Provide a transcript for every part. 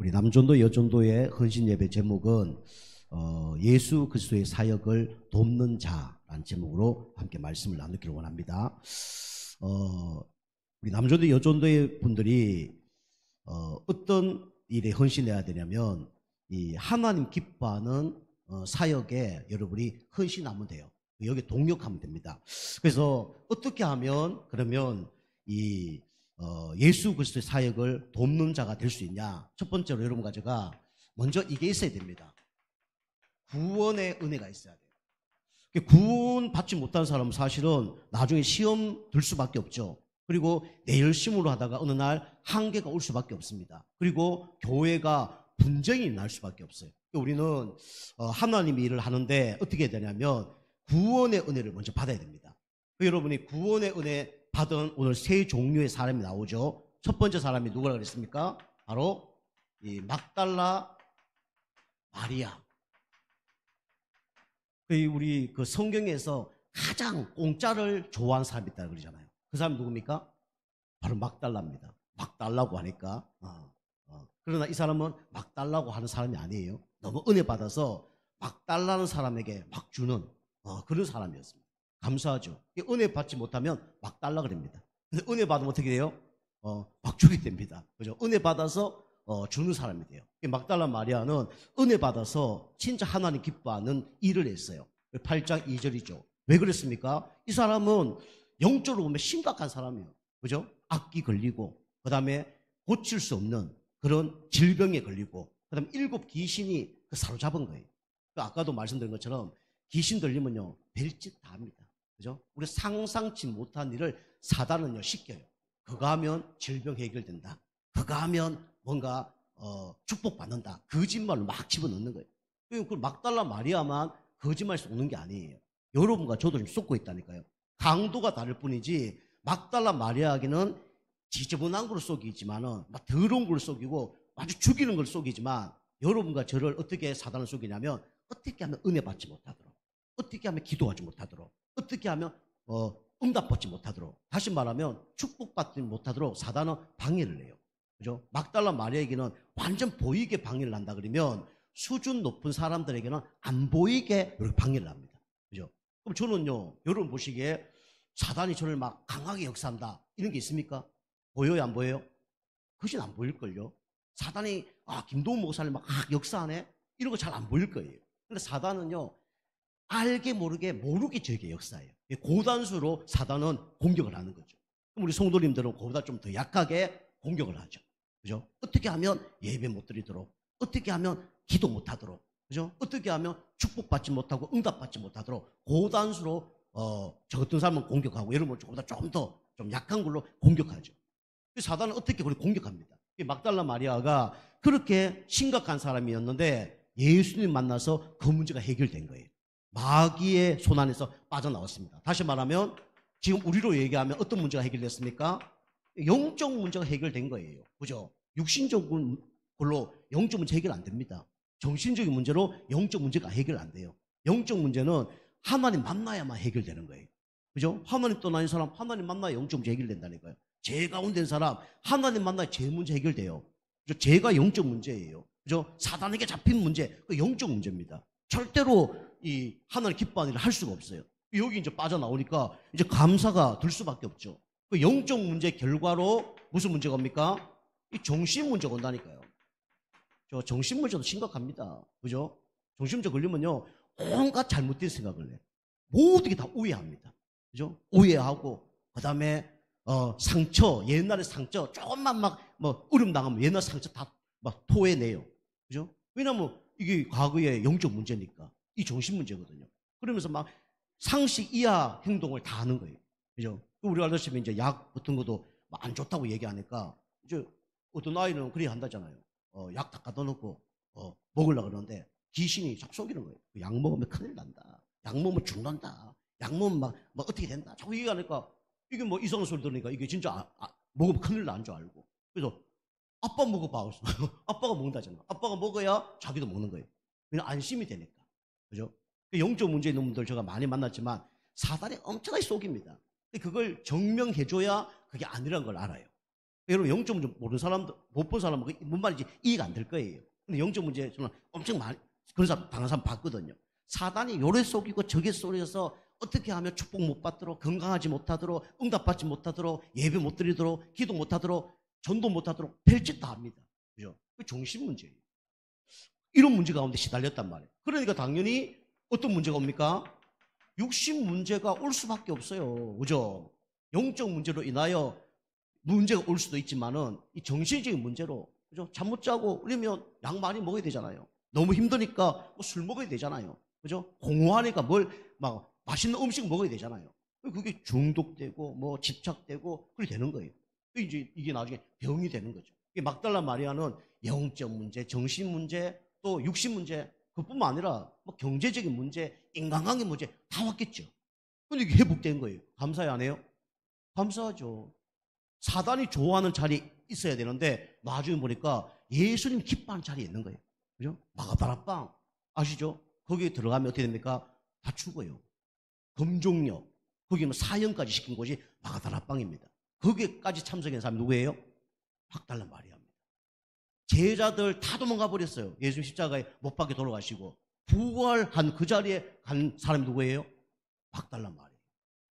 우리 남전도 여전도의 헌신 예배 제목은 예수 그리스도의 사역을 돕는 자라는 제목으로 함께 말씀을 나누기를 원합니다. 우리 남전도 여전도의 분들이 어떤 일에 헌신해야 되냐면 이 하나님 기뻐하는 사역에 여러분이 헌신하면 돼요. 여기 동력하면 됩니다. 그래서 어떻게 하면 그러면 이 예수 그리스도의 사역을 돕는 자가 될 수 있냐? 첫 번째로 여러분과 제가 먼저 이게 있어야 됩니다. 구원의 은혜가 있어야 돼요. 구원 받지 못한 사람은 사실은 나중에 시험 들 수밖에 없죠. 그리고 내 열심으로 하다가 어느 날 한계가 올 수밖에 없습니다. 그리고 교회가 분쟁이 날 수밖에 없어요. 우리는 하나님의 일을 하는데 어떻게 해야 되냐면 구원의 은혜를 먼저 받아야 됩니다. 여러분이 구원의 은혜 받은 오늘 세 종류의 사람이 나오죠. 첫 번째 사람이 누구라 그랬습니까? 바로 이 막달라 마리아. 우리 그 성경에서 가장 공짜를 좋아하는 사람이 있다고 그러잖아요. 그 사람이 누굽니까? 바로 막달라입니다. 막 달라고 하니까. 그러나 이 사람은 막 달라고 하는 사람이 아니에요. 너무 은혜 받아서 막 달라는 사람에게 막 주는 그런 사람이었습니다. 감사하죠. 은혜 받지 못하면 막 달라 그럽니다. 근데 은혜 받으면 어떻게 돼요? 막 주게 됩니다. 그죠? 은혜 받아서 주는 사람이 돼요. 막달라 마리아는 은혜 받아서 진짜 하나님 기뻐하는 일을 했어요. 8장 2절이죠. 왜 그랬습니까? 이 사람은 영적으로 보면 심각한 사람이에요. 그죠? 악기 걸리고, 그 다음에 고칠 수 없는 그런 질병에 걸리고, 그 다음에 7 귀신이 사로잡은 거예요. 아까도 말씀드린 것처럼 귀신 들리면요, 별짓 다 합니다. 그죠? 우리 상상치 못한 일을 사단은요, 시켜요. 그거 하면 질병 해결된다. 그거 하면 뭔가 축복받는다. 거짓말로 막 집어넣는 거예요. 그 막달라 마리아만 거짓말 쏘는 게 아니에요. 여러분과 저도 좀 쏟고 있다니까요. 강도가 다를 뿐이지 막달라 마리아에게는 지저분한 걸 속이지만은 막 더러운 걸 속이고 아주 죽이는 걸 속이지만 여러분과 저를 어떻게 사단을 속이냐면 어떻게 하면 은혜 받지 못하도록, 어떻게 하면 기도하지 못하도록, 어떻게 하면 응답받지 못하도록, 다시 말하면 축복받지 못하도록 사단은 방해를 해요. 그죠? 막달라 마리아에게는 완전 보이게 방해를 한다 그러면 수준 높은 사람들에게는 안 보이게 이렇게 방해를 합니다. 그죠? 그럼 저는요, 여러분 보시기에 사단이 저를 막 강하게 역사한다 이런 게 있습니까? 보여요, 안 보여요? 그것은 안 보일걸요. 사단이 김동훈 목사님 막 역사하네 이런 거 잘 안 보일 거예요. 근데 사단은요, 알게 모르게 저에게 역사해요. 고단수로 사단은 공격을 하는 거죠. 그럼 우리 성도님들은 그보다 좀 더 약하게 공격을 하죠. 그죠? 어떻게 하면 예배 못 드리도록, 어떻게 하면 기도 못 하도록, 그죠? 어떻게 하면 축복받지 못하고 응답받지 못하도록 고단수로 저 같은 사람은 공격하고 여러분 보다 조금 더 좀 약한 걸로 공격하죠. 사단은 어떻게 그걸 공격합니다. 막달라 마리아가 그렇게 심각한 사람이었는데 예수님 만나서 그 문제가 해결된 거예요. 마귀의 손 안에서 빠져나왔습니다. 다시 말하면 지금 우리로 얘기하면 어떤 문제가 해결됐습니까? 영적 문제가 해결된 거예요. 그죠? 육신적인 걸로 영적 문제 해결 안 됩니다. 정신적인 문제로 영적 문제가 해결 안 돼요. 영적 문제는 하나님 만나야만 해결되는 거예요. 그죠? 하나님 떠나는 사람 하나님 만나야 영적 문제 해결된다니까요. 죄 가운데 있는 사람 하나님 만나야 죄 문제 해결돼요. 그죠? 죄가 영적 문제예요. 그죠? 사단에게 잡힌 문제, 그 영적 문제입니다. 절대로 이 하나님 기뻐하는 일을 할 수가 없어요. 여기 이제 빠져나오니까 이제 감사가 들 수밖에 없죠. 그 영적 문제 결과로 무슨 문제가 옵니까? 이 정신 문제가 온다니까요. 저 정신 문제도 심각합니다. 그죠? 정신 문제 걸리면요, 온갖 잘못된 생각을 해요. 모든 게 다 오해합니다. 그죠? 오해하고, 그 다음에 상처, 옛날의 상처, 조금만 으름 당하면 옛날 상처 다 막 토해내요. 그죠? 왜냐면 이게 과거의 영적 문제니까. 이 정신 문제거든요. 그러면서 막 상식 이하 행동을 다 하는 거예요. 그죠? 우리 아저씨는 이제 약 같은 것도 안 좋다고 얘기하니까, 이제 어떤 아이는 그래 한다잖아요. 약 다 갖다 놓고, 먹으려고 그러는데, 귀신이 자꾸 속이는 거예요. 약 먹으면 큰일 난다. 약 먹으면 죽는다. 약 먹으면 막 어떻게 된다. 자꾸 얘기하니까, 이게 뭐 이상한 소리 들으니까 이게 진짜 먹으면 큰일 난 줄 알고. 그래서 아빠 먹어봐. 아빠가 먹는다잖아. 아빠가 먹어야 자기도 먹는 거예요. 그냥 안심이 되니까. 그죠? 영적 문제 있는 분들 제가 많이 만났지만 사단이 엄청나게 속입니다. 그걸 증명해줘야 그게 아니라는 걸 알아요. 여러분 영적 문제 모르는 사람도 못 본 사람은 뭔 말인지 이해가 안 될 거예요. 근데 영적 문제 저는 엄청 많이 그런 사람 당한 사람 봤거든요. 사단이 요래 속이고 저게 속여서 어떻게 하면 축복 못 받도록, 건강하지 못하도록, 응답받지 못하도록, 예배 못 드리도록, 기도 못 하도록, 전도 못 하도록 별짓 다 합니다. 그죠? 그 정신 문제예요. 이런 문제 가운데 시달렸단 말이에요. 그러니까 당연히 어떤 문제가 옵니까? 육신 문제가 올 수밖에 없어요. 그죠? 영적 문제로 인하여 문제가 올 수도 있지만은 이 정신적인 문제로, 그죠? 잠 못 자고 그러면 약 많이 먹어야 되잖아요. 너무 힘드니까 뭐 술 먹어야 되잖아요. 그죠? 공허하니까 뭘 막 맛있는 음식 먹어야 되잖아요. 그게 중독되고 뭐 집착되고 그렇게 되는 거예요. 이게 나중에 병이 되는 거죠. 막달라 마리아는 영적 문제, 정신 문제, 또 육신 문제, 그뿐만 아니라 뭐 경제적인 문제, 인간관계 문제 다 왔겠죠. 근데 이게 회복된 거예요. 감사해 안 해요? 감사하죠. 사단이 좋아하는 자리에 있어야 되는데 나중에 보니까 예수님 기뻐하는 자리에 있는 거예요. 그죠? 마가다락방 아시죠? 거기에 들어가면 어떻게 됩니까? 다 죽어요. 금종역, 거기는 사형까지 시킨 곳이 마가다락방입니다. 거기까지 참석한 사람이 누구예요? 막달라 마리아입니다. 제자들 다 도망가 버렸어요. 예수님 십자가에 못 박혀 돌아가시고 부활한 그 자리에 간 사람이 누구예요? 막달라 마리아.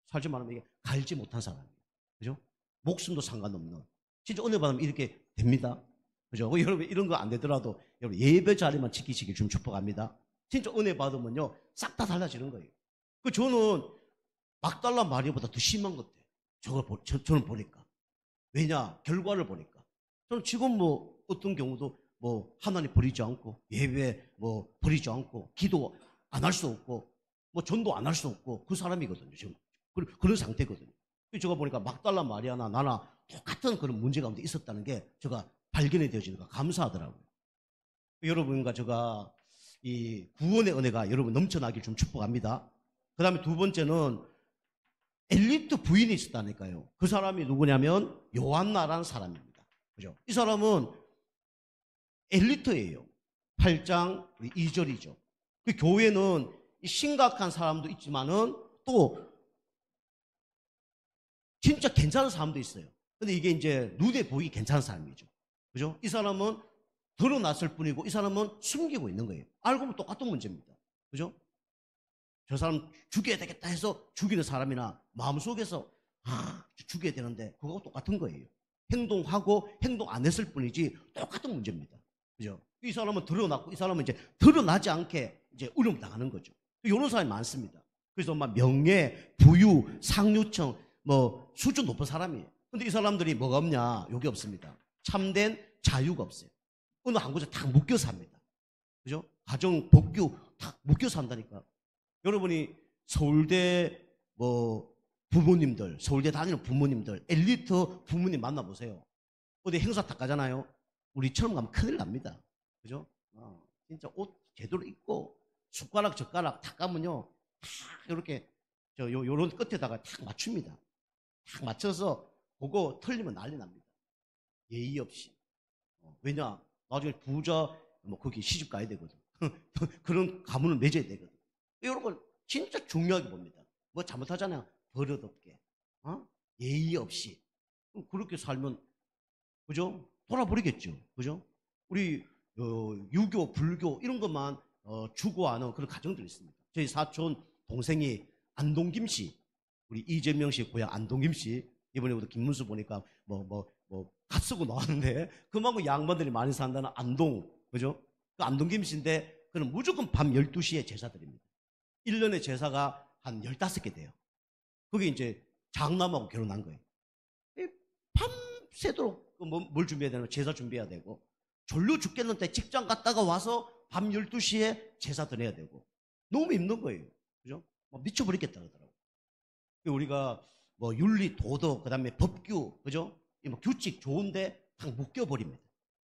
살지 말하면 이게 갈지 못한 사람이에요. 그죠? 목숨도 상관없는. 진짜 은혜 받으면 이렇게 됩니다. 그죠? 여러분 이런 거 안 되더라도 여러분 예배 자리만 지키시길 좀 축복합니다. 진짜 은혜 받으면요 싹 다 달라지는 거예요. 저는 막달라 마리아보다 더 심한 것 같아요. 저는 보니까. 왜냐? 결과를 보니까. 저는 지금 뭐 어떤 경우도 뭐 하나님 버리지 않고 예배 뭐 버리지 않고 기도 안 할 수 없고 뭐 전도 안 할 수 없고 그 사람이거든요. 지금 그런 상태거든요. 제가 보니까 막달라 마리아나 나나 똑같은 그런 문제 가운데 있었다는 게 제가 발견이 되어지니까 감사하더라고요. 여러분과 제가 이 구원의 은혜가 여러분 넘쳐나길 좀 축복합니다. 그 다음에 두 번째는 엘리트 부인이 있었다니까요. 그 사람이 누구냐면 요한나라는 사람입니다. 그죠? 이 사람은 엘리트예요. 8장 2절이죠. 그 교회는 심각한 사람도 있지만은 또 진짜 괜찮은 사람도 있어요. 근데 이게 이제 눈에 보이기 괜찮은 사람이죠. 그죠? 이 사람은 드러났을 뿐이고 이 사람은 숨기고 있는 거예요. 알고 보면 똑같은 문제입니다. 그죠? 저 사람 죽여야 되겠다 해서 죽이는 사람이나 마음속에서 죽여야 되는데 그거하고 똑같은 거예요. 행동하고 행동 안 했을 뿐이지 똑같은 문제입니다. 그죠? 이 사람은 드러났고 이 사람은 이제 드러나지 않게 이제 어려움 당하는 거죠. 이런 사람이 많습니다. 그래서 막 명예, 부유, 상류층, 뭐 수준 높은 사람이에요. 근데 이 사람들이 뭐가 없냐? 여기 없습니다. 참된 자유가 없어요. 어느 한 곳에 다 묶여 삽니다. 그죠? 가정, 복교 다 묶여 산다니까. 여러분이 서울대 뭐 부모님들, 서울대 다니는 부모님들, 엘리트 부모님 만나보세요. 어디 행사 탁 가잖아요. 우리처럼 가면 큰일 납니다. 그죠? 진짜 옷 제대로 입고 숟가락 젓가락 탁 가면요. 탁 이렇게 요런 끝에다가 탁 맞춥니다. 탁 맞춰서 그거 틀리면 난리 납니다. 예의 없이. 왜냐? 나중에 부자 뭐 거기 시집 가야 되거든. 그런 가문을 맺어야 되거든. 이런 걸 진짜 중요하게 봅니다. 뭐 잘못하잖아요. 버릇없게. 예의 없이. 그렇게 살면 그죠? 돌아버리겠죠. 그죠? 우리 유교, 불교 이런 것만 추구하는 그런 가정들이 있습니다. 저희 사촌 동생이 안동김 씨, 우리 이재명 씨 고향 안동김 씨, 이번에부터 김문수 보니까 갓 쓰고 나왔는데 그만큼 양반들이 많이 산다는 안동, 그죠? 그 안동김 씨인데 그는 무조건 밤 12시에 제사 드립니다. 1년에 제사가 한 15개 돼요. 그게 이제 장남하고 결혼한 거예요. 밤새도록 뭘 준비해야 되나? 제사 준비해야 되고, 졸려 죽겠는데 직장 갔다가 와서 밤 12시에 제사 드려야 되고, 너무 힘든 거예요. 그죠? 미쳐버리겠다 그러더라고요. 우리가 뭐 윤리, 도덕, 그 다음에 법규, 그죠? 규칙 좋은데 다 묶여버립니다.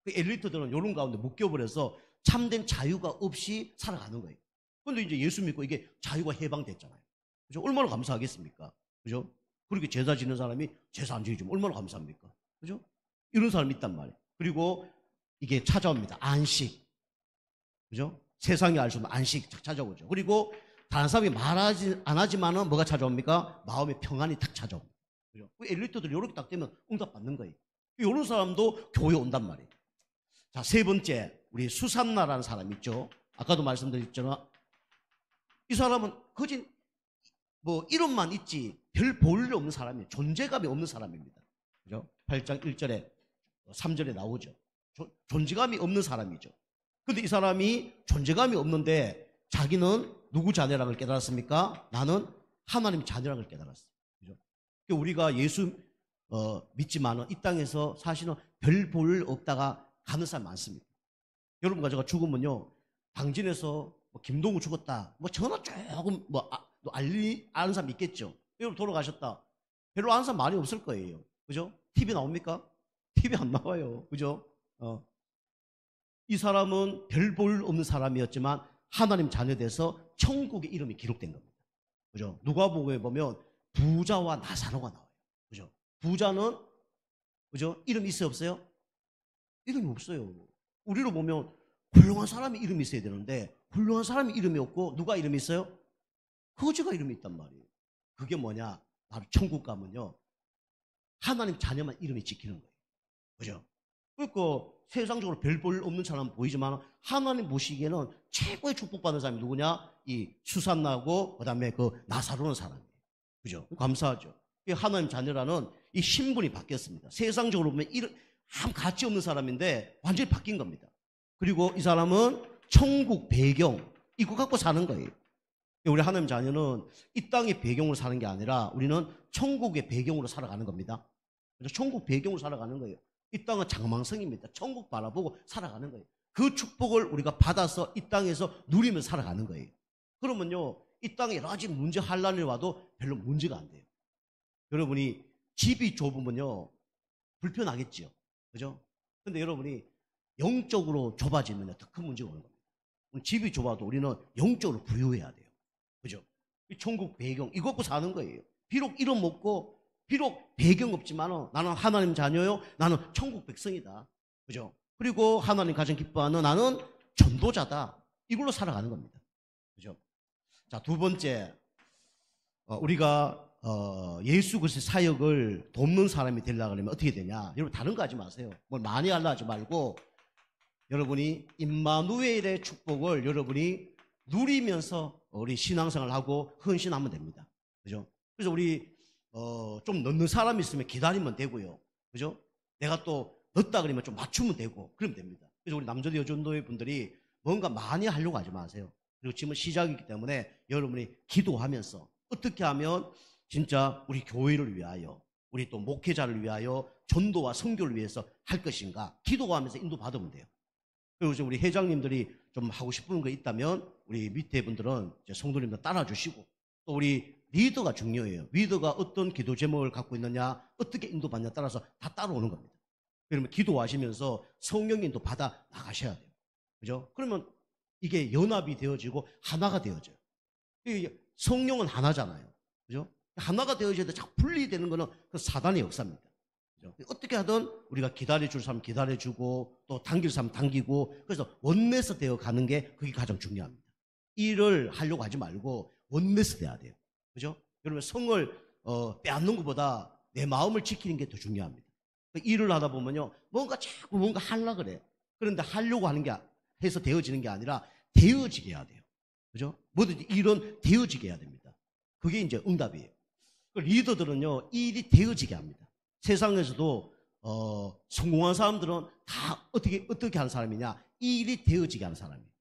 그 엘리트들은 이런 가운데 묶여버려서 참된 자유가 없이 살아가는 거예요. 그런데 이제 예수 믿고 이게 자유가 해방됐잖아요. 그죠? 얼마나 감사하겠습니까? 그죠? 그렇게 제사 지는 사람이 제사 안 지내주면 얼마나 감사합니까? 그죠? 이런 사람이 있단 말이에요. 그리고 이게 찾아옵니다. 안식. 그죠? 세상이 알 수 없는 안식 찾아오죠. 그리고 다른 사람이 안 하지만은 뭐가 찾아옵니까? 마음의 평안이 탁 찾아옵니다. 그죠? 그 엘리트들이 이렇게 딱 되면 응답 받는 거예요. 이런 사람도 교회 온단 말이에요. 자, 세 번째, 우리 수산나라는 사람 있죠. 아까도 말씀드렸잖아. 이 사람은 거진 뭐 이름만 있지 별 볼 일 없는 사람이에요. 존재감이 없는 사람입니다. 그죠? 8장 1절에 3절에 나오죠. 존재감이 없는 사람이죠. 근데 이 사람이 존재감이 없는데 자기는 누구 자녀라는 걸 깨달았습니까? 나는 하나님 자녀라는 걸 깨달았어요. 그죠? 우리가 예수 믿지만은 이 땅에서 사실은 별 볼 없다가 가는 사람 많습니다. 여러분과 제가 죽으면요, 당진에서 뭐 김동우 죽었다, 뭐 전화 조금 아는 사람 있겠죠. 여러분 돌아가셨다. 별로 아는 사람 많이 없을 거예요. 그죠? TV 나옵니까? TV 안 나와요. 그죠? 이 사람은 별 볼 없는 사람이었지만 하나님 자녀 돼서 천국의 이름이 기록된 겁니다. 그죠? 누가복음에 보면 부자와 나사로가 나와요. 그죠? 부자는 그죠? 이름 있어요, 없어요? 이름이 없어요. 우리로 보면 훌륭한 사람이 이름이 있어야 되는데 훌륭한 사람이 이름이 없고 누가 이름이 있어요? 거지가 이름이 있단 말이에요. 그게 뭐냐? 바로 천국 가면요, 하나님 자녀만 이름이 지키는 거예요. 그죠? 그러니까 세상적으로 별 볼 없는 사람 보이지만 하나님 보시기에는 최고의 축복받는 사람이 누구냐? 이 수산나고 그다음에 그 나사로는 사람이에요. 그죠? 감사하죠. 하나님 자녀라는 이 신분이 바뀌었습니다. 세상적으로 보면 아무 가치 없는 사람인데 완전히 바뀐 겁니다. 그리고 이 사람은 천국 배경 이거 갖고 사는 거예요. 우리 하나님 자녀는 이 땅의 배경으로 사는 게 아니라 우리는 천국의 배경으로 살아가는 겁니다. 그래서 천국 배경으로 살아가는 거예요. 이 땅은 장망성입니다. 천국 바라보고 살아가는 거예요. 그 축복을 우리가 받아서 이 땅에서 누리며 살아가는 거예요. 그러면요, 이 땅에 여러 가지 문제 환란이 와도 별로 문제가 안 돼요. 여러분이 집이 좁으면요 불편하겠죠. 그죠? 근데 여러분이 영적으로 좁아지면 더 큰 문제가 오는 겁니다. 집이 좁아도 우리는 영적으로 부유해야 돼요. 그죠? 이 천국 배경 이거 갖고 사는 거예요. 비록 이름 없고 비록 배경 없지만 나는 하나님 자녀요, 나는 천국 백성이다. 그죠? 그리고 하나님 가장 기뻐하는 나는 전도자다. 이걸로 살아가는 겁니다. 그죠? 자, 두 번째, 우리가 예수 그리스도의 사역을 돕는 사람이 되려고 하면 어떻게 되냐? 여러분 다른 거 하지 마세요. 뭘 많이 하려 하지 말고 여러분이 임마누엘의 축복을 여러분이 누리면서 우리 신앙생활을 하고 헌신하면 됩니다. 그죠? 그래서 우리 좀 늦는 사람이 있으면 기다리면 되고요. 그죠? 내가 또 늦다 그러면 좀 맞추면 되고 그러면 됩니다. 그래서 우리 남자도 여전도의 분들이 뭔가 많이 하려고 하지 마세요. 그리고 지금은 시작이기 때문에 여러분이 기도하면서 어떻게 하면 진짜 우리 교회를 위하여 우리 또 목회자를 위하여 전도와 선교를 위해서 할 것인가 기도하면서 인도받으면 돼요. 그리고 우리 회장님들이 좀 하고 싶은 거 있다면 우리 밑에 분들은 성도님들 따라주시고 또 우리 리더가 중요해요. 리더가 어떤 기도 제목을 갖고 있느냐 어떻게 인도받느냐에 따라서 다 따라오는 겁니다. 그러면 기도하시면서 성령 인도 받아 나가셔야 돼요. 그죠? 그러면 이게 연합이 되어지고 하나가 되어져요. 성령은 하나잖아요. 그죠? 하나가 되어져야 돼. 자꾸 분리되는 거는 그 사단의 역사입니다. 그죠? 어떻게 하든 우리가 기다려줄 사람 기다려주고 또 당길 사람 당기고 그래서 원내스 되어 가는 게 그게 가장 중요합니다. 일을 하려고 하지 말고 원내스 돼야 돼요. 그죠? 여러분 성을 빼앗는 것보다 내 마음을 지키는 게 더 중요합니다. 일을 하다 보면요 뭔가 자꾸 뭔가 하려고 그래. 그런데 하려고 하는 게 해서 되어지는 게 아니라 되어지게 해야 돼요. 그죠? 뭐든지 일은 되어지게 해야 됩니다. 그게 이제 응답이에요. 리더들은요 일이 되어지게 합니다. 세상에서도 성공한 사람들은 다 어떻게 하는 사람이냐? 일이 되어지게 하는 사람이에요.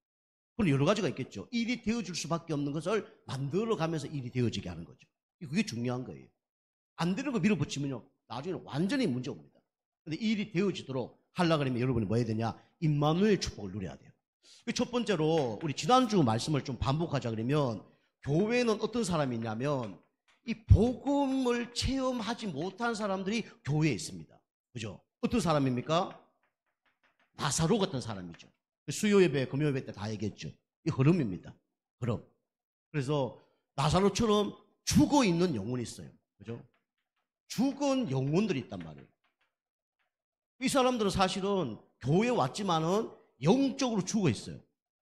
그럼 여러 가지가 있겠죠. 일이 되어질 수밖에 없는 것을 만들어가면서 일이 되어지게 하는 거죠. 그게 중요한 거예요. 안 되는 거 밀어붙이면요 나중에 완전히 문제 옵니다. 근데 일이 되어지도록 하려고 그러면 여러분이 뭐 해야 되냐? 임마누엘 축복을 누려야 돼요. 첫 번째로 우리 지난주 말씀을 좀 반복하자 그러면 교회는 어떤 사람이 있냐면 이 복음을 체험하지 못한 사람들이 교회에 있습니다. 그죠? 어떤 사람입니까? 나사로 같은 사람이죠. 수요 예배, 금요 예배 때 다 얘기했죠. 이 흐름입니다. 흐름. 그래서 나사로처럼 죽어 있는 영혼이 있어요. 그죠? 죽은 영혼들이 있단 말이에요. 이 사람들은 사실은 교회에 왔지만은 영적으로 죽어 있어요.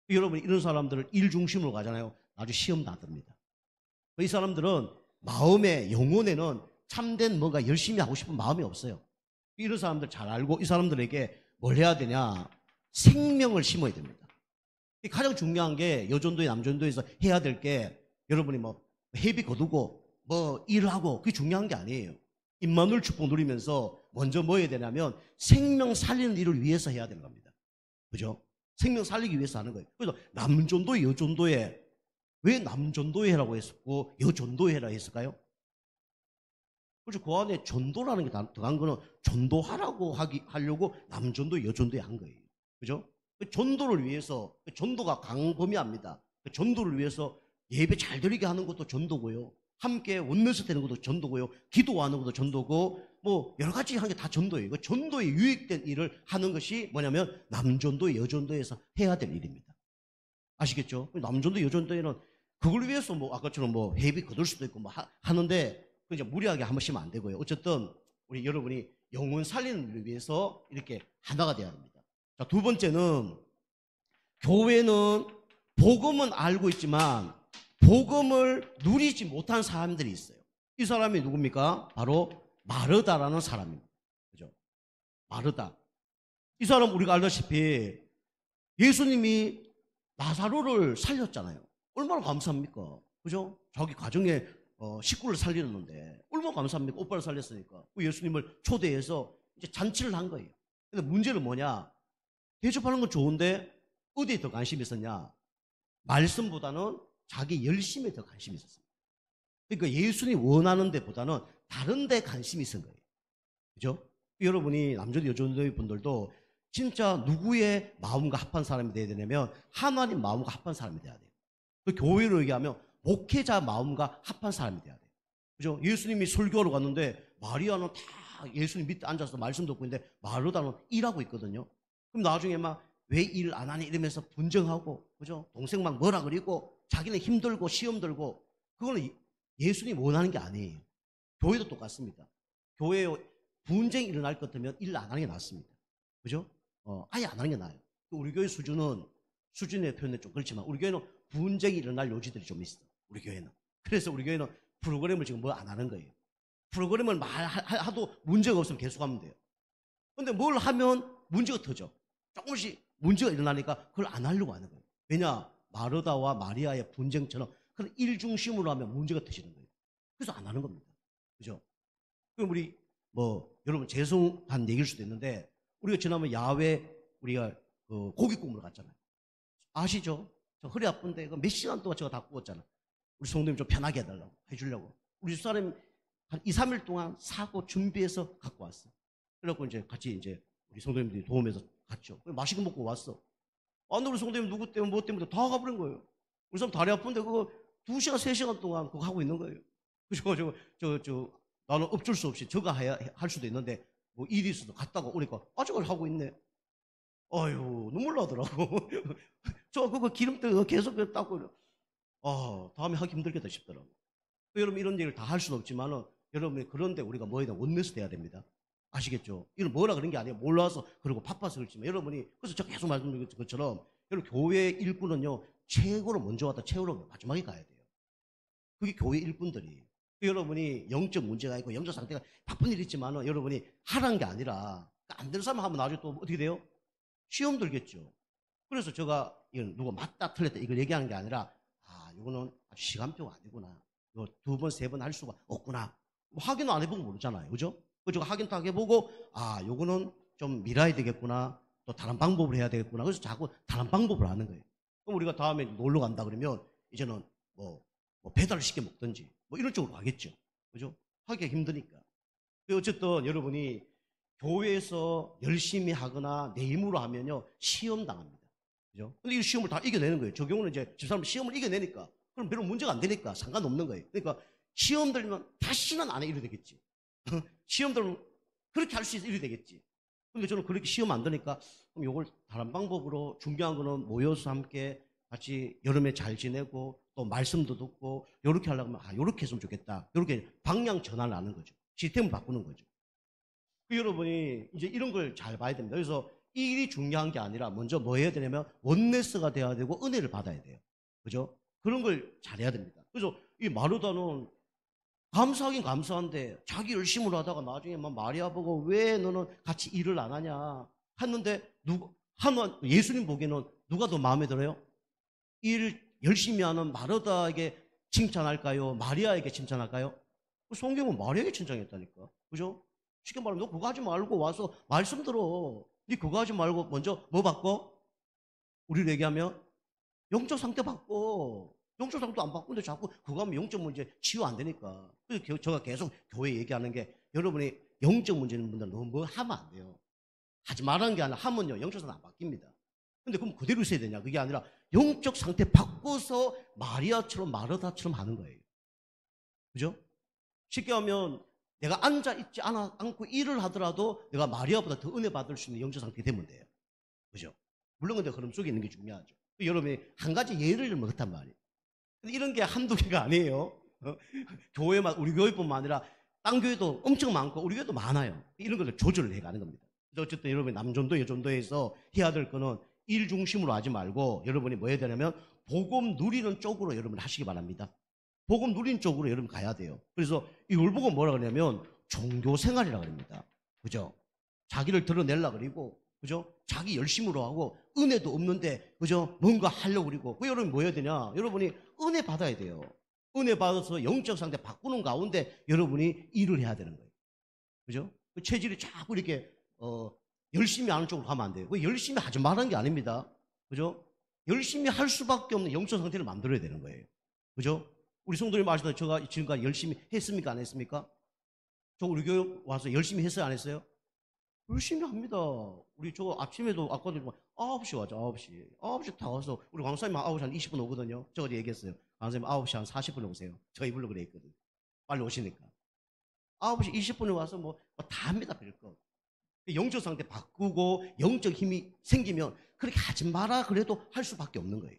여러분 이런 사람들을 일 중심으로 가잖아요. 아주 시험 다 듭니다. 이 사람들은 마음에 영혼에는 참된 뭔가 열심히 하고 싶은 마음이 없어요. 이런 사람들 잘 알고 이 사람들에게 뭘 해야 되냐? 생명을 심어야 됩니다. 가장 중요한 게 여전도에 남전도에서 해야 될 게 여러분이 뭐 회비 거두고 뭐 일하고 그게 중요한 게 아니에요. 임마누엘 축복 누리면서 먼저 뭐 해야 되냐면 생명 살리는 일을 위해서 해야 되는 겁니다. 그죠? 생명 살리기 위해서 하는 거예요. 그래서 남전도에 여전도에 왜 남전도에 해라고 했었고 여전도에 해라 했을까요? 그렇죠. 그 안에 전도라는 게 들어간 거는 전도하라고 하려고 남전도 여전도에 한 거예요. 그죠? 그 전도를 위해서, 전도가 강범위합니다. 그 전도를 위해서 예배 잘 드리게 하는 것도 전도고요. 함께 원내서 되는 것도 전도고요. 기도하는 것도 전도고, 뭐 여러 가지 하는 게 다 전도예요. 그 전도에 유익된 일을 하는 것이 뭐냐면 남전도, 여전도에서 해야 될 일입니다. 아시겠죠? 남전도, 여전도에는 그걸 위해서 뭐 아까처럼 뭐 회비 거둘 수도 있고 뭐 하는데 이제 무리하게 한 번씩은 안 되고요. 어쨌든 우리 여러분이 영혼 살리는 일을 위해서 이렇게 하나가 되어야 합니다. 자, 두 번째는 교회는 복음은 알고 있지만 복음을 누리지 못한 사람들이 있어요. 이 사람이 누굽니까? 바로 마르다라는 사람입니다. 그죠? 마르다. 이 사람 우리가 알다시피 예수님이 나사로를 살렸잖아요. 얼마나 감사합니까? 그죠? 자기 가정에 식구를 살리는데 얼마나 감사합니까? 오빠를 살렸으니까. 예수님을 초대해서 이제 잔치를 한 거예요. 근데 문제는 뭐냐? 대접하는 건 좋은데 어디에 더 관심이 있었냐? 말씀보다는 자기 열심에 더 관심이 있었습니다. 그러니까 예수님이 원하는 데보다는 다른 데 관심이 있은 거예요. 그죠? 여러분이 남자도 여자도 분들도 진짜 누구의 마음과 합한 사람이 돼야 되냐면 하나님 마음과 합한 사람이 돼야 돼요. 그 교회로 얘기하면 목회자 마음과 합한 사람이 돼야 돼요. 그죠? 예수님이 설교하러 갔는데 마리아는 다 예수님 밑에 앉아서 말씀 듣고 있는데 마르다는 일하고 있거든요. 그럼 나중에 막 왜 일 안 하니 이러면서 분정하고, 그죠? 동생 막 뭐라 그리고 자기는 힘들고 시험 들고 그거는 예수님이 원하는 게 아니에요. 교회도 똑같습니다. 교회에 분쟁이 일어날 것 같으면 일 안 하는 게 낫습니다. 그죠? 아예 안 하는 게 나아요. 우리 교회 수준의 표현은 좀 그렇지만 우리 교회는 분쟁이 일어날 요지들이 좀 있어. 우리 교회는. 그래서 우리 교회는 프로그램을 지금 뭐 안 하는 거예요. 프로그램을 하도 문제가 없으면 계속하면 돼요. 근데 뭘 하면 문제가 터져. 조금씩 문제가 일어나니까 그걸 안 하려고 하는 거예요. 왜냐? 마르다와 마리아의 분쟁처럼 그런 일중심으로 하면 문제가 터지는 거예요. 그래서 안 하는 겁니다. 그죠? 그럼 우리 여러분 죄송한 얘기일 수도 있는데 우리가 지난번 야외 우리가 그 고기 구우러 갔잖아요. 아시죠? 저 허리 아픈데 몇 시간 동안 제가 다 구웠잖아요. 우리 성도님 좀 편하게 해주려고. 우리 집사람이 한 2, 3일 동안 사고 준비해서 갖고 왔어. 그래갖고 이제 같이 이제 우리 성도님들이 도움해서 갔죠. 맛있게 먹고 왔어. 근데 우리 성도님 누구 때문에 뭐 때문에 다 가버린 거예요. 우리 사람 다리 아픈데 그거 2시간, 3시간 동안 그거 하고 있는 거예요. 나는 어쩔 수 없이 저가 할 수도 있는데 뭐 일이 있어서 갔다가 오니까 아직을 하고 있네. 아유, 눈물 나더라고. 저 그거 기름때 계속 닦고 다음에 하기 힘들겠다 싶더라고. 여러분 이런 얘기를 다 할 수는 없지만은 여러분이 그런데 우리가 뭐에다 원내서 돼야 됩니다. 아시겠죠? 이건 뭐라 그런 게 아니에요. 몰라서 그리고 바빠서 그렇지만 여러분이 그래서 제가 계속 말씀드린 것처럼 여러분 교회 일꾼은요 최고로 먼저 왔다 최고로 마지막에 가야 돼요. 그게 교회 일꾼들이. 여러분이 영적 문제가 있고 영적 상태가 바쁜 일이 있지만은 여러분이 하라는 게 아니라 안 되는 사람 하면 나중에 또 어떻게 돼요? 시험 들겠죠. 그래서 제가 이건 누가 맞다 틀렸다 이걸 얘기하는 게 아니라 이거는 아주 시간표가 아니구나. 이거 2번, 3번 할 수가 없구나. 확인은 안 해보고 모르잖아요. 그죠? 그래서 확인 딱 해보고 요거는 좀 미뤄야 되겠구나. 또 다른 방법을 해야 되겠구나. 그래서 자꾸 다른 방법을 하는 거예요. 그럼 우리가 다음에 놀러 간다 그러면 이제는 뭐 배달을 시켜 먹든지 뭐 이런 쪽으로 가겠죠. 그죠? 하기가 힘드니까. 어쨌든 여러분이 교회에서 열심히 하거나 내 힘으로 하면요 시험 당합니다. 그죠? 근데 이 시험을 다 이겨내는 거예요. 저 경우는 이제 집사람 시험을 이겨내니까 그럼 별로 문제가 안 되니까 상관없는 거예요. 그러니까 시험 들면 다시는 안 해 이래 되겠지. 시험 들면 그렇게 할 수 있어 이래 되겠지. 근데 저는 그렇게 시험 안 되니까 그럼 이걸 다른 방법으로 중요한 거는 모여서 함께 같이 여름에 잘 지내고 또 말씀도 듣고 이렇게 하려고 하면 이렇게 했으면 좋겠다. 이렇게 방향 전환을 하는 거죠. 시스템을 바꾸는 거죠. 여러분이 이제 이런 걸 잘 봐야 됩니다. 그래서 이 일이 중요한 게 아니라 먼저 뭐 해야 되냐면 원네스가 돼야 되고 은혜를 받아야 돼요. 그죠? 그런 걸 잘해야 됩니다. 그래서 이 마르다는 감사하긴 감사한데 자기 열심으로 하다가 나중에 막 마리아 보고 왜 너는 같이 일을 안 하냐 했는데 예수님 보기에는 누가 더 마음에 들어요? 일 열심히 하는 마르다에게 칭찬할까요? 마리아에게 칭찬할까요? 성경은 마리아에게 칭찬했다니까. 그죠? 쉽게 말하면 너 그거 하지 말고 와서 말씀 들어. 네 그거 하지 말고 먼저 뭐 바꿔? 우리를 얘기하면 영적 상태 바꿔. 영적 상태 안 바꾸는데 자꾸 그거 하면 영적 문제 치유 안 되니까. 그래서 제가 계속 교회 얘기하는 게 여러분이 영적 문제 있는 분들은 너무 뭐 하면 안 돼요. 하지 말라는 게 아니라 하면요 영적 상태 안 바뀝니다. 근데 그럼 그대로 있어야 되냐? 그게 아니라 영적 상태 바꿔서 마리아처럼 마르다처럼 하는 거예요. 그죠? 쉽게 하면 내가 앉아 있지 않고 일을 하더라도 내가 마리아보다 더 은혜 받을 수 있는 영적 상태 되면 돼요. 그죠? 물론 근데 흐름 속에 있는 게 중요하죠. 여러분이 한 가지 예를 들면 그렇단 말이에요. 근데 이런 게 한두 개가 아니에요. 교회만, 우리 교회뿐만 아니라 딴 교회도 엄청 많고 우리 교회도 많아요. 이런 것을 조절을 해가는 겁니다. 어쨌든 여러분이 남전도 여전도에서 해야 될 거는 일 중심으로 하지 말고 여러분이 뭐 해야 되냐면 복음 누리는 쪽으로 여러분 하시기 바랍니다. 복음 누리는 쪽으로 여러분 가야 돼요. 그래서 이걸 보고 뭐라 그러냐면 종교 생활이라고 합니다. 그죠? 자기를 드러내려 그리고 그죠? 자기 열심으로 하고 은혜도 없는데 그죠? 뭔가 하려고 그리고 그 여러분 뭐 해야 되냐? 여러분이 은혜 받아야 돼요. 은혜 받아서 영적 상태 바꾸는 가운데 여러분이 일을 해야 되는 거예요. 그죠? 그 체질이 자꾸 이렇게 열심히 하는 쪽으로 가면 안 돼요. 그 열심히 하지 말라는 게 아닙니다. 그죠? 열심히 할 수밖에 없는 영적 상태를 만들어야 되는 거예요. 그죠? 우리 성도님 아시다시피 제가 지금까지 열심히 했습니까? 안 했습니까? 저 우리 교회 와서 열심히 했어요? 안 했어요? 열심히 합니다. 우리 저 아침에도 아까도 9시 와죠. 9시. 9시 다 와서 우리 강사님 9시 한 20분 오거든요. 저 어제 얘기했어요. 강사님 9시 한 40분에 오세요. 저희 불러 그랬거든. 빨리 오시니까. 9시 20분에 와서 다 합니다. 별거. 영적 상태 바꾸고 영적 힘이 생기면 그렇게 하지 마라 그래도 할 수밖에 없는 거예요.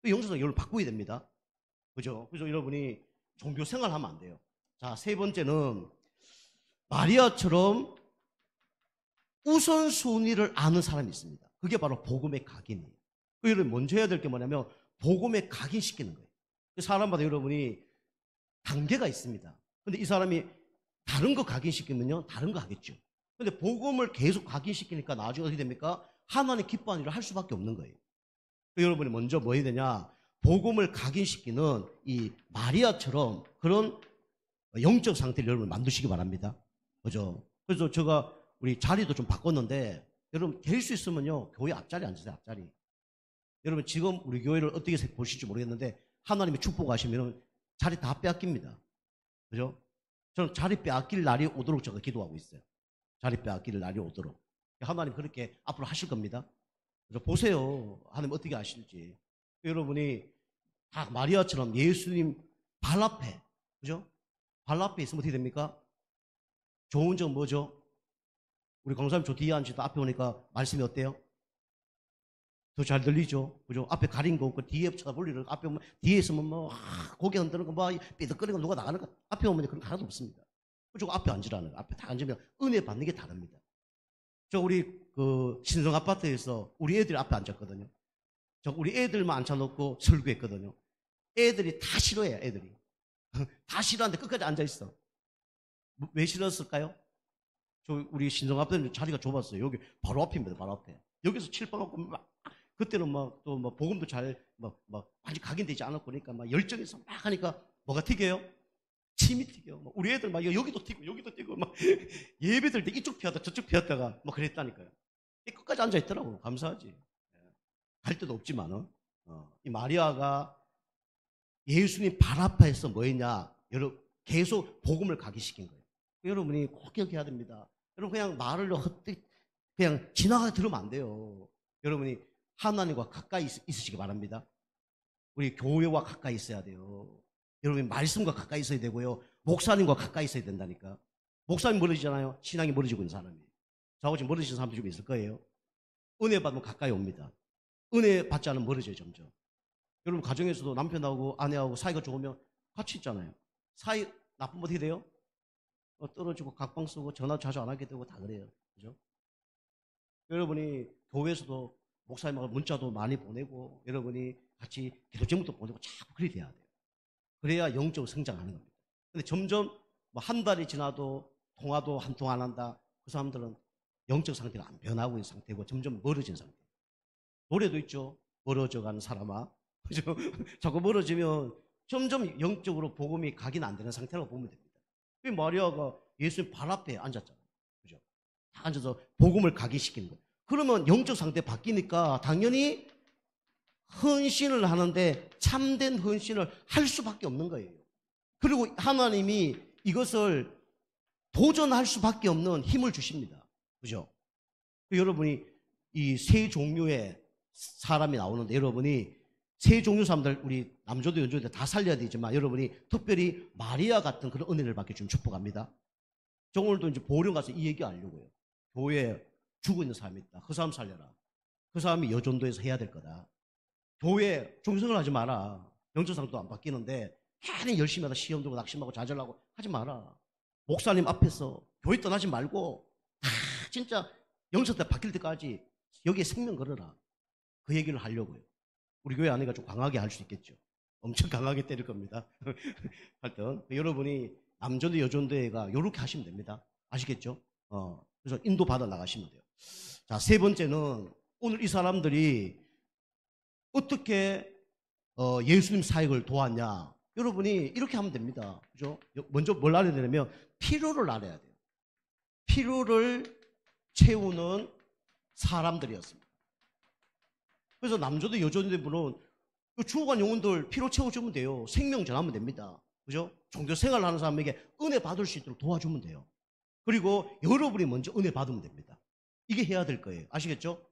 영적 상태 여러분 바꾸어야 됩니다. 그죠? 그래서 여러분이 종교 생활하면 안 돼요. 자, 세 번째는 마리아처럼 우선순위를 아는 사람이 있습니다. 그게 바로 복음의 각인이에요. 여러분 먼저 해야 될 게 뭐냐면 복음에 각인시키는 거예요. 사람마다 여러분이 단계가 있습니다. 근데 이 사람이 다른 거 각인시키면요 다른 거 하겠죠. 근데 복음을 계속 각인시키니까 나중에 어떻게 됩니까? 하나님 기뻐하는 일을 할 수밖에 없는 거예요. 여러분이 먼저 뭐 해야 되냐? 복음을 각인시키는 이 마리아처럼 그런 영적 상태를 여러분 만드시기 바랍니다. 그죠? 그래서 제가 우리 자리도 좀 바꿨는데 여러분 될 수 있으면요 교회 앞자리 앉으세요. 앞자리. 여러분 지금 우리 교회를 어떻게 보실지 모르겠는데 하나님의 축복하시면 자리 다 빼앗깁니다. 그죠? 저는 자리 빼앗길 날이 오도록 제가 기도하고 있어요. 자리 빼앗길 날이 오도록. 하나님 그렇게 앞으로 하실 겁니다. 그래서 보세요. 하나님 어떻게 하실지. 여러분이 다 마리아처럼 예수님 발 앞에, 그죠? 발 앞에 있으면 어떻게 됩니까? 좋은 점 뭐죠? 우리 강사님 저 뒤에 앉으시다 앞에 오니까 말씀이 어때요? 더 잘 들리죠? 그죠? 앞에 가린 거 없고 뒤에 쳐다볼 일을 앞에 오면 뒤에 있으면 고개 흔드는 거 삐득거리는 거 누가 나가는 거 앞에 오면 그런 거 하나도 없습니다. 그리고 앞에 앉으라는 거. 앞에 딱 앉으면 은혜 받는 게 다릅니다. 저 우리 그 신성 아파트에서 우리 애들이 앞에 앉았거든요. 저 우리 애들만 앉혀놓고 설교했거든요. 애들이 다 싫어해요. 애들이 다 싫어하는데 끝까지 앉아있어. 왜 싫었을까요? 저 우리 신성 아파트는 자리가 좁았어요. 여기 바로 앞입니다. 바로 앞에. 여기서 칠방하고 막 그때는 또 복음도 잘 아직 각인되지 않았고 그러니까 막 열정에서 막 하니까 뭐가 튀겨요? 침이 튀겨. 우리 애들 막 여기도 튀고 여기도 튀고 막 예배 드릴 때 이쪽 피하다 저쪽 피했다가 뭐 그랬다니까요. 끝까지 앉아 있더라고. 감사하지. 갈 데도 없지만은 이 마리아가 예수님 발 앞에서 뭐 했냐? 여러분 계속 복음을 각인시킨 거예요. 여러분이 꼭 기억해야 됩니다. 여러분 그냥 말을 그냥 지나가 들으면 안 돼요. 여러분이 하나님과 가까이 있으시기 바랍니다. 우리 교회와 가까이 있어야 돼요. 여러분이 말씀과 가까이 있어야 되고요. 목사님과 가까이 있어야 된다니까. 목사님 멀어지잖아요. 신앙이 멀어지고 있는 사람이. 저하고 지금 멀어지는 사람도 좀 있을 거예요. 은혜 받으면 가까이 옵니다. 은혜 받지 않으면 멀어져요, 점점. 여러분 가정에서도 남편하고 아내하고 사이가 좋으면 같이 있잖아요. 사이 나쁘면 어떻게 돼요? 떨어지고 각방 쓰고 전화 자주 안 하게 되고 다 그래요. 그죠? 여러분이 교회에서도 목사님하고 문자도 많이 보내고 여러분이 같이 기도 제목도 보내고 자꾸 그렇게 돼야 돼요. 그래야 영적으로 성장하는 겁니다. 근데 점점 뭐 한 달이 지나도 통화도 한 통 안 한다. 그 사람들은 영적 상태가 안 변하고 있는 상태고 점점 멀어진 상태. 노래도 있죠. 멀어져 가는 사람아. 그죠? 자꾸 멀어지면 점점 영적으로 복음이 각인 안 되는 상태라고 보면 됩니다. 그 마리아가 예수님 발 앞에 앉았잖아요. 그죠? 다 앉아서 복음을 각인시키는 거예요. 그러면 영적 상태 바뀌니까 당연히 헌신을 하는데 참된 헌신을 할 수밖에 없는 거예요. 그리고 하나님이 이것을 도전할 수밖에 없는 힘을 주십니다. 그죠? 여러분이 이 세 종류의 사람이 나오는데 여러분이 세 종류 사람들 우리 남조도 여조도 다 살려야 되지만 여러분이 특별히 마리아 같은 그런 은혜를 받게 좀 축복합니다. 저 오늘도 이제 보령 가서 이 얘기 하려고요. 교회에 죽어 있는 사람이 있다. 그 사람 살려라. 그 사람이 여전도에서 해야 될 거다. 교회 종성을 하지 마라. 영적 상태도 안 바뀌는데 괜히 열심히 하다 시험 들고 낙심하고 좌절하고 하지 마라. 목사님 앞에서 교회 떠나지 말고 다 진짜 영적 상태 바뀔 때까지 여기에 생명 걸어라. 그 얘기를 하려고요. 우리 교회 아내가 좀 강하게 할 수 있겠죠. 엄청 강하게 때릴 겁니다. 하여튼 여러분이 남전도 여전도회가 이렇게 하시면 됩니다. 아시겠죠? 그래서 인도 받아 나가시면 돼요. 자, 세 번째는 오늘 이 사람들이 어떻게 예수님 사역을 도왔냐? 여러분이 이렇게 하면 됩니다. 그죠? 먼저 뭘 알아야 되냐면 필요를 알아야 돼요. 필요를 채우는 사람들이었습니다. 그래서 남조도 여조도 분은 죽어간 영혼들 필요 채워주면 돼요. 생명 전하면 됩니다. 그죠? 종교 생활을 하는 사람에게 은혜 받을 수 있도록 도와주면 돼요. 그리고 여러분이 먼저 은혜 받으면 됩니다. 이게 해야 될 거예요. 아시겠죠?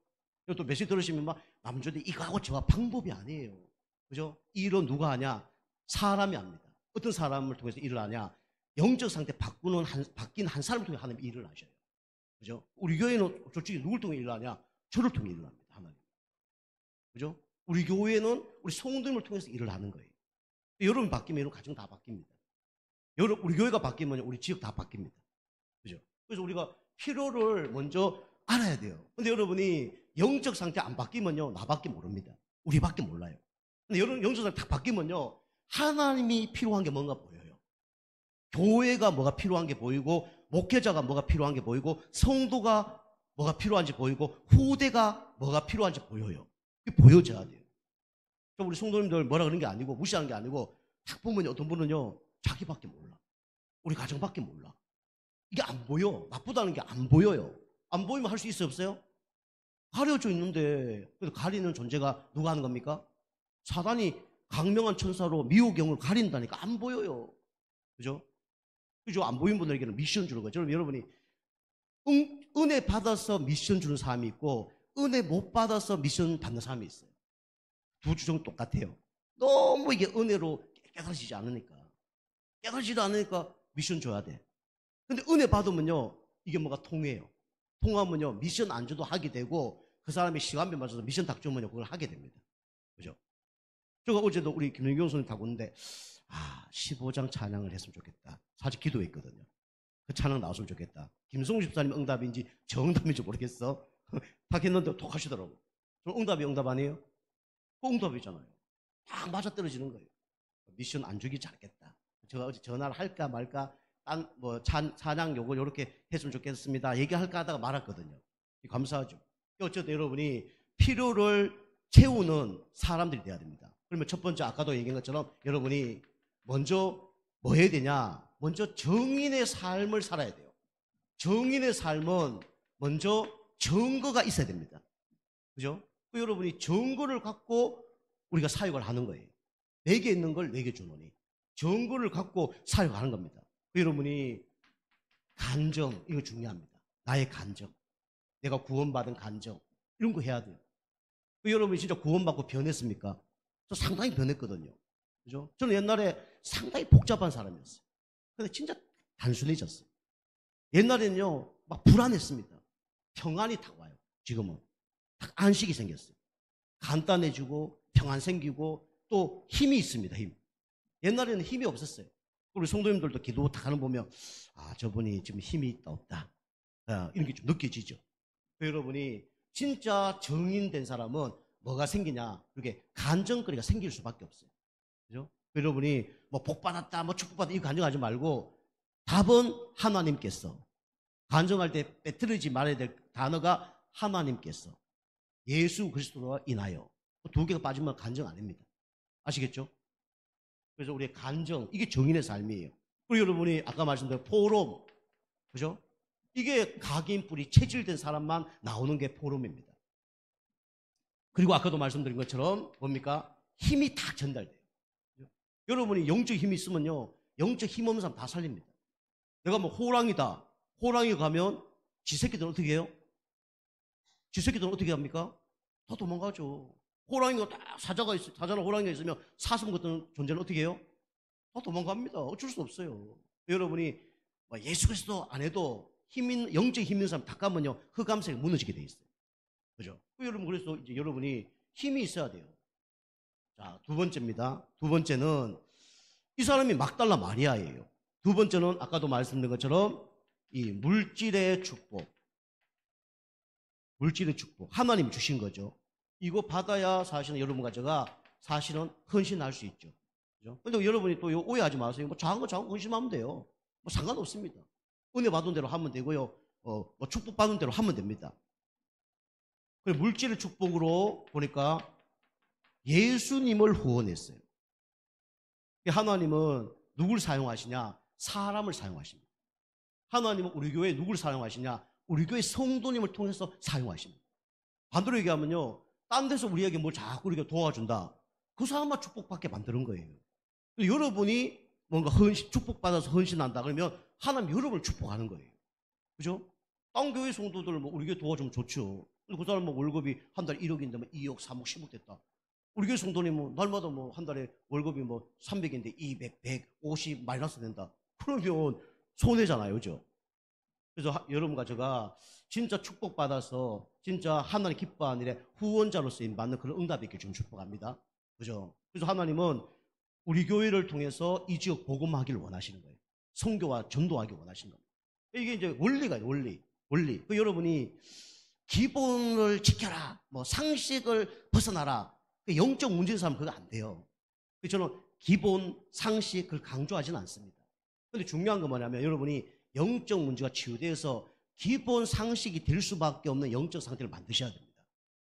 또 메시지 들으시면 막 남조도 이거하고 저와 방법이 아니에요. 그죠? 이 일은 누가 하냐? 사람이 합니다. 어떤 사람을 통해서 일을 하냐? 영적 상태 바뀐 한 사람을 통해 하나님 일을 하셔요. 그죠? 우리 교회는 솔직히 누굴 통해 일을 하냐? 저를 통해 일을 합니다. 하나님. 그죠? 우리 교회는 우리 성도님을 통해서 일을 하는 거예요. 여러분 바뀌면 여러분 가정 다 바뀝니다. 우리 교회가 바뀌면 우리 지역 다 바뀝니다. 그죠? 그래서 우리가 필요를 먼저 알아야 돼요. 근데 여러분이 영적 상태 안 바뀌면요, 나밖에 모릅니다. 우리밖에 몰라요. 근데 여러분 영적 상태 딱 바뀌면요, 하나님이 필요한 게 뭔가 보여요. 교회가 뭐가 필요한 게 보이고, 목회자가 뭐가 필요한 게 보이고, 성도가 뭐가 필요한지 보이고, 후대가 뭐가 필요한지 보여요. 그게 보여져야 돼요. 우리 성도님들 뭐라 그러는 게 아니고, 무시하는 게 아니고, 딱 보면 어떤 분은요, 자기밖에 몰라. 우리 가정밖에 몰라. 이게 안 보여. 나쁘다는 게 안 보여요. 안 보이면 할 수 있어요, 없어요? 가려져 있는데, 그래서 가리는 존재가 누가 하는 겁니까? 사단이 강명한 천사로 미혹의 영을 가린다니까 안 보여요. 그죠? 그죠? 안 보이는 분들에게는 미션 주는 거죠. 여러분이 은혜 받아서 미션 주는 사람이 있고, 은혜 못 받아서 미션 받는 사람이 있어요. 두 주종 똑같아요. 너무 이게 은혜로 깨달아지지 않으니까. 깨달아지지도 않으니까 미션 줘야 돼. 근데 은혜 받으면요, 이게 뭐가 통해요. 통하면요, 미션 안 줘도 하게 되고, 그 사람의 시간에 맞춰서 미션 딱 주면요, 그걸 하게 됩니다. 그죠? 제가 어제도 우리 김영경 선생님 타고 있는데, 15장 찬양을 했으면 좋겠다. 사실 기도했거든요. 그 찬양 나왔으면 좋겠다. 김성우 집사님 응답인지 정답인지 모르겠어. 딱 했는데 톡 하시더라고. 그럼 응답 아니에요? 그 응답이잖아요. 딱 맞아떨어지는 거예요. 미션 안 주기 잘했겠다. 제가 어제 전화를 할까 말까, 찬양 요거 요렇게 했으면 좋겠습니다. 얘기할까 하다가 말았거든요. 감사하죠. 어쨌든 여러분이 필요를 채우는 사람들이 돼야 됩니다. 그러면 첫 번째 아까도 얘기한 것처럼 여러분이 먼저 뭐 해야 되냐? 먼저 정인의 삶을 살아야 돼요. 정인의 삶은 먼저 증거가 있어야 됩니다. 그죠? 여러분이 증거를 갖고 우리가 사역을 하는 거예요. 내게 있는 걸 내게 주노니. 증거를 갖고 사역하는 겁니다. 여러분이 간정, 이거 중요합니다. 나의 간정. 내가 구원받은 간정. 이런 거 해야 돼요. 여러분이 진짜 구원받고 변했습니까? 저 상당히 변했거든요. 그죠? 저는 옛날에 상당히 복잡한 사람이었어요. 근데 진짜 단순해졌어요. 옛날에는요, 막 불안했습니다. 평안이 다 와요. 지금은. 딱 안식이 생겼어요. 간단해지고, 평안 생기고, 또 힘이 있습니다, 힘. 옛날에는 힘이 없었어요. 우리 성도님들도 기도 다 하는 보면, 저분이 지금 힘이 있다, 없다. 이런 게 좀 느껴지죠. 여러분이 진짜 정인된 사람은 뭐가 생기냐? 그게 간정거리가 생길 수밖에 없어요. 그죠? 여러분이 뭐 복받았다, 뭐 축복받았다 이거 간증하지 말고 답은 하나님께서. 간증할 때 빼뜨리지 말아야 될 단어가 하나님께서. 예수 그리스도로 인하여. 두 개가 빠지면 간증 아닙니다. 아시겠죠? 그래서 우리의 간증, 이게 정인의 삶이에요. 그리고 여러분이 아까 말씀드린 포럼, 그죠? 이게 각인 뿌리 체질된 사람만 나오는 게 포럼입니다. 그리고 아까도 말씀드린 것처럼 뭡니까? 힘이 다 전달돼요. 여러분이 영적 힘이 있으면요, 영적 힘 없는 사람 다 살립니다. 내가 뭐 호랑이다. 호랑이 가면 지 새끼들은 어떻게 해요? 지 새끼들은 어떻게 합니까? 다 도망가죠. 호랑이가 딱 사자나 호랑이가 있으면 사슴 같은 존재는 어떻게 해요? 다 도망갑니다. 어쩔 수 없어요. 여러분이 예수 그리스도 안 해도 영적 힘 있는 사람 다 가면요, 흑암색이 무너지게 돼 있어요. 그죠? 여러분, 그래서 이제 여러분이 힘이 있어야 돼요. 자, 두 번째입니다. 두 번째는 이 사람이 막달라 마리아예요. 두 번째는 아까도 말씀드린 것처럼 이 물질의 축복. 물질의 축복. 하나님이 주신 거죠. 이거 받아야 사실은 여러분과 제가 사실은 헌신할 수 있죠. 그죠? 근데 여러분이 또 오해하지 마세요. 뭐 작은 거 헌신하면 돼요. 뭐 상관없습니다. 은혜 받은 대로 하면 되고요. 뭐 축복 받은 대로 하면 됩니다. 그리고 물질의 축복으로 보니까 예수님을 후원했어요. 하나님은 누굴 사용하시냐? 사람을 사용하십니다. 하나님은 우리 교회에 누굴 사용하시냐? 우리 교회 성도님을 통해서 사용하십니다. 반대로 얘기하면요, 딴 데서 우리에게 뭘 자꾸 우리가 도와준다. 그 사람만 축복받게 만드는 거예요. 여러분이 뭔가 축복받아서 헌신한다 그러면 하나님 여러분을 축복하는 거예요. 그죠? 딴 교회 성도들 뭐 우리 교회 도와주면 좋죠. 근데 그 사람 뭐 월급이 한 달에 1억인데 뭐 2억, 3억, 10억 됐다. 우리 교회 성도님은 날마다 뭐 한 달에 월급이 뭐 300인데 200, 100, 50 마이너스 된다. 그러면 손해잖아요. 그죠? 그래서 여러분과 제가 진짜 축복받아서 진짜 하나님 기뻐하는 일에 후원자로 쓰임 받는 그런 응답이 있길 좀 축복합니다. 그죠? 그래서 하나님은 우리 교회를 통해서 이 지역 복음하기를 원하시는 거예요. 선교와 전도하기 원하시는 겁니다. 이게 이제 원리가 원리. 그 여러분이 기본을 지켜라, 뭐 상식을 벗어나라. 영적 문제인 사람은 그거 안 돼요. 저는 기본, 상식 그걸 강조하지는 않습니다. 근데 중요한 건 뭐냐면 여러분이 영적 문제가 치유돼서 기본 상식이 될 수밖에 없는 영적 상태를 만드셔야 됩니다.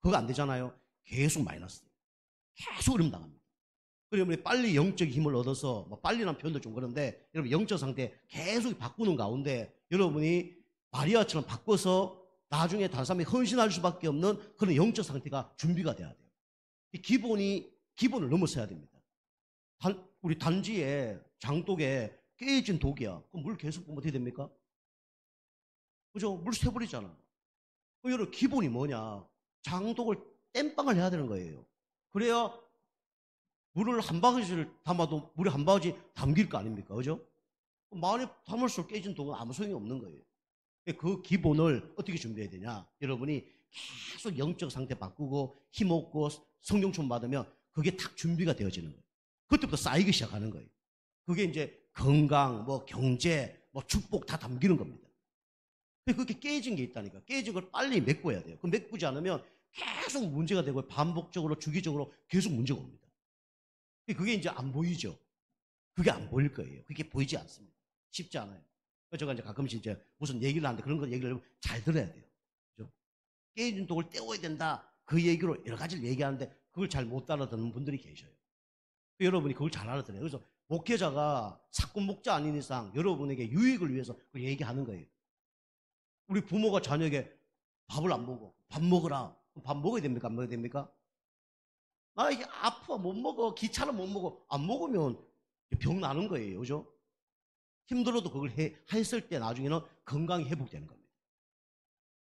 그거 안 되잖아요. 계속 마이너스. 계속 어려움 당합니다. 그러면 빨리 영적 힘을 얻어서, 뭐 빨리란 표현도 좀 그런데, 여러분 영적 상태 계속 바꾸는 가운데 여러분이 마리아처럼 바꿔서 나중에 다른 사람이 헌신할 수밖에 없는 그런 영적 상태가 준비가 돼야 돼요. 이 기본을 넘어서야 됩니다. 우리 단지에 장독에 깨진 독이야. 그럼 물 계속 보면 어떻게 됩니까? 그죠? 물 새버리잖아. 그럼 여러분 기본이 뭐냐? 장독을 땜빵을 해야 되는 거예요. 그래야 물을 한 바가지를 담아도 물에 한 바가지 담길 거 아닙니까? 그죠? 많이 담을수록 깨진 독은 아무 소용이 없는 거예요. 그 기본을 어떻게 준비해야 되냐? 여러분이 계속 영적 상태 바꾸고 힘없고 성령충 받으면 그게 딱 준비가 되어지는 거예요. 그때부터 쌓이기 시작하는 거예요. 그게 이제 건강, 뭐 경제, 뭐 축복 다 담기는 겁니다. 그렇게 깨진 게 있다니까. 깨진 걸 빨리 메꿔야 돼요. 그 메꾸지 않으면 계속 문제가 되고 반복적으로 주기적으로 계속 문제가 옵니다. 그게 이제 안 보이죠. 그게 안 보일 거예요. 그게 보이지 않습니다. 쉽지 않아요. 제가 이제 가끔씩 이제 무슨 얘기를 하는데 그런 거 얘기를 잘 들어야 돼요. 그죠? 깨진 독을 떼어야 된다. 그 얘기로 여러 가지를 얘기하는데 그걸 잘 못 알아듣는 분들이 계셔요. 여러분이 그걸 잘 알아들어요. 그래서 목회자가 사건 목자 아닌 이상 여러분에게 유익을 위해서 그걸 얘기하는 거예요. 우리 부모가 자녀에게 밥을 안 먹어. 밥 먹어라. 밥 먹어야 됩니까? 안 먹어야 됩니까? 나 이게 아파. 못 먹어. 귀찮아. 못 먹어. 안 먹으면 병 나는 거예요. 그죠? 힘들어도 그걸 했을 때 나중에는 건강이 회복되는 겁니다.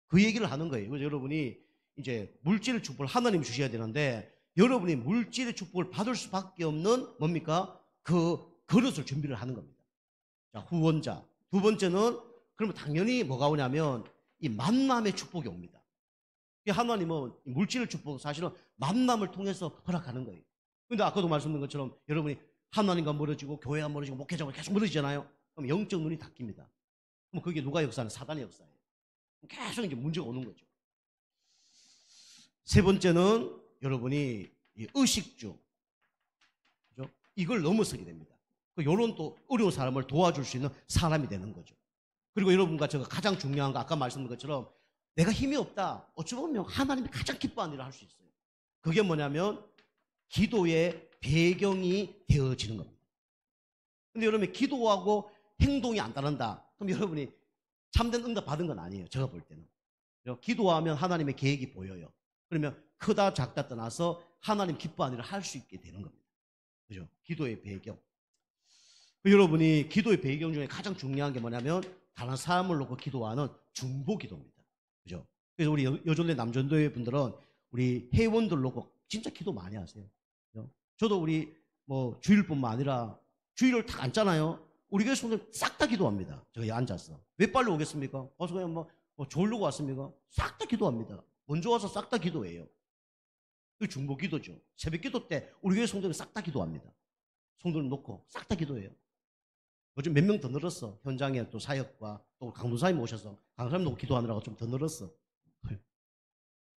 그 얘기를 하는 거예요. 그래서 여러분이 이제 물질의 축복을 하나님이 주셔야 되는데 여러분이 물질의 축복을 받을 수밖에 없는 뭡니까? 그 그릇을 준비를 하는 겁니다. 자, 후원자. 두 번째는 그러면 당연히 뭐가 오냐면 이 만남의 축복이 옵니다. 하나님은 물질의 축복은 사실은 만남을 통해서 허락하는 거예요. 그런데 아까도 말씀드린 것처럼 여러분이 하나님과 멀어지고 교회와 멀어지고 목회자와 계속 멀어지잖아요. 그럼 영적 눈이 닫힙니다. 그럼 그게 누가 역사하는? 사단의 역사예요. 계속 이제 문제가 오는 거죠. 세 번째는 여러분이 이 의식주, 그죠? 이걸 넘어서게 됩니다. 요런 또 어려운 사람을 도와줄 수 있는 사람이 되는 거죠. 그리고 여러분과 제가 가장 중요한 거 아까 말씀드린 것처럼 내가 힘이 없다. 어찌 보면 하나님이 가장 기뻐하는 일을 할 수 있어요. 그게 뭐냐면 기도의 배경이 되어지는 겁니다. 근데 여러분이 기도하고 행동이 안 따른다. 그럼 여러분이 참된 응답 받은 건 아니에요. 제가 볼 때는. 기도하면 하나님의 계획이 보여요. 그러면 크다 작다 떠나서 하나님 기뻐하는 일을 할 수 있게 되는 겁니다. 그죠? 기도의 배경. 여러분이 기도의 배경 중에 가장 중요한 게 뭐냐면 다른 사람을 놓고 기도하는 중보 기도입니다. 그죠? 그래서 우리 여전대 남전도회 분들은 우리 회원들 놓고 진짜 기도 많이 하세요. 그죠? 저도 우리 뭐 주일뿐만 아니라 주일을 딱 앉잖아요. 우리 교회 성도들 싹 다 기도합니다. 저기 앉아서. 왜 빨리 오겠습니까? 와서 그냥 뭐 졸려고 왔습니까? 싹 다 기도합니다. 먼저 와서 싹 다 기도해요. 그 중보 기도죠. 새벽 기도 때 우리 교회 성도들 싹 다 기도합니다. 성도를 놓고 싹 다 기도해요. 요즘 몇 명 더 늘었어. 현장에 또 사역과 또 강도사님 오셔서 강도사님 놓고 기도하느라고 좀 더 늘었어.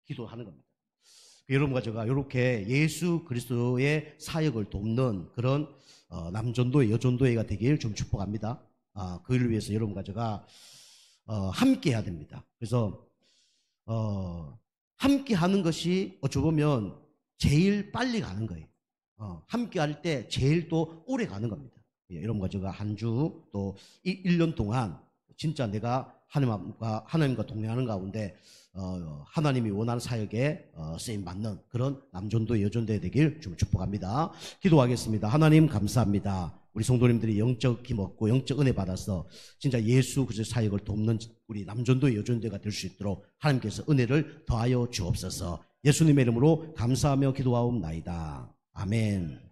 기도하는 겁니다. 여러분과 제가 이렇게 예수 그리스도의 사역을 돕는 그런 남전도회, 여전도회가 되길 좀 축복합니다. 그 일을 위해서 여러분과 제가 함께 해야 됩니다. 그래서 함께 하는 것이 어찌 보면 제일 빨리 가는 거예요. 함께 할 때 제일 또 오래 가는 겁니다. 여러분과 제가 한 주 또 1년 동안 진짜 내가 하나님과 동행하는 가운데 하나님이 원하는 사역에 쓰임 받는 그런 남전도 여전도회 되길 좀 축복합니다. 기도하겠습니다. 하나님 감사합니다. 우리 성도님들이 영적 힘 얻고 영적 은혜 받아서 진짜 예수 그리스도의 사역을 돕는 우리 남전도 여전도회가 될 수 있도록 하나님께서 은혜를 더하여 주옵소서. 예수님의 이름으로 감사하며 기도하옵나이다. 아멘.